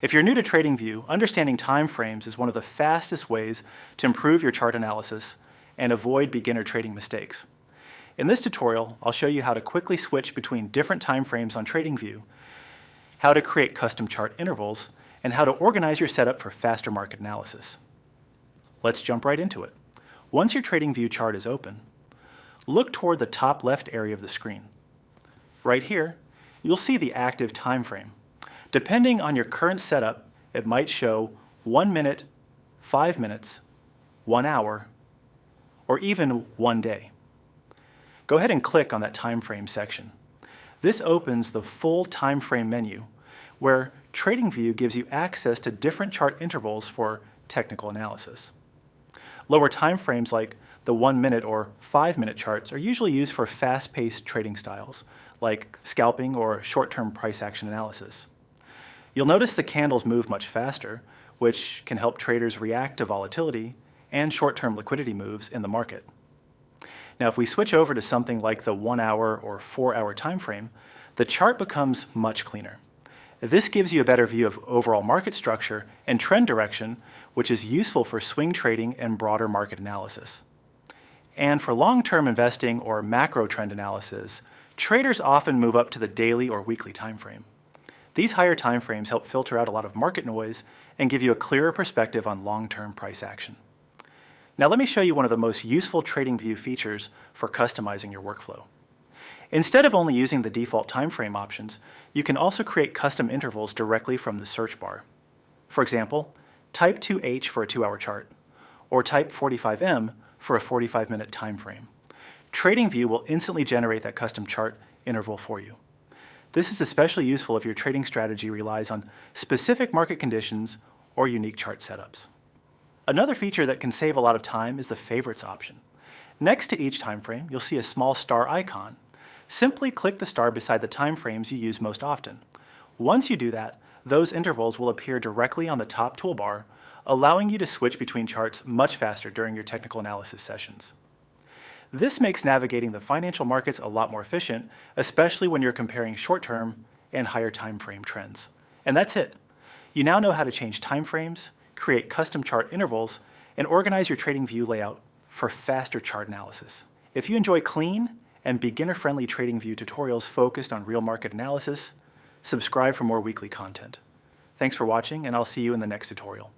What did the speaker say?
If you're new to TradingView, understanding time frames is one of the fastest ways to improve your chart analysis and avoid beginner trading mistakes. In this tutorial, I'll show you how to quickly switch between different time frames on TradingView, how to create custom chart intervals, and how to organize your setup for faster market analysis. Let's jump right into it. Once your TradingView chart is open, look toward the top left area of the screen. Right here, you'll see the active time frame. Depending on your current setup, it might show 1 minute, 5 minutes, 1 hour, or even 1 day. Go ahead and click on that time frame section. This opens the full time frame menu, where TradingView gives you access to different chart intervals for technical analysis. Lower time frames like the 1 minute or 5 minute charts are usually used for fast-paced trading styles, like scalping or short-term price action analysis. You'll notice the candles move much faster, which can help traders react to volatility and short-term liquidity moves in the market. Now, if we switch over to something like the 1 hour or 4 hour time frame, the chart becomes much cleaner. This gives you a better view of overall market structure and trend direction, which is useful for swing trading and broader market analysis. And for long-term investing or macro trend analysis, traders often move up to the daily or weekly time frame. These higher time frames help filter out a lot of market noise and give you a clearer perspective on long-term price action. Now let me show you one of the most useful TradingView features for customizing your workflow. Instead of only using the default time frame options, you can also create custom intervals directly from the search bar. For example, type 2H for a 2-hour chart, or type 45M for a 45-minute time frame. TradingView will instantly generate that custom chart interval for you. This is especially useful if your trading strategy relies on specific market conditions or unique chart setups. Another feature that can save a lot of time is the favorites option. Next to each time frame, you'll see a small star icon. Simply click the star beside the time frames you use most often. Once you do that, those intervals will appear directly on the top toolbar, allowing you to switch between charts much faster during your technical analysis sessions. This makes navigating the financial markets a lot more efficient, especially when you're comparing short-term and higher time frame trends. And that's it. You now know how to change time frames, create custom chart intervals, and organize your TradingView layout for faster chart analysis. If you enjoy clean and beginner-friendly TradingView tutorials focused on real market analysis, subscribe for more weekly content. Thanks for watching, and I'll see you in the next tutorial.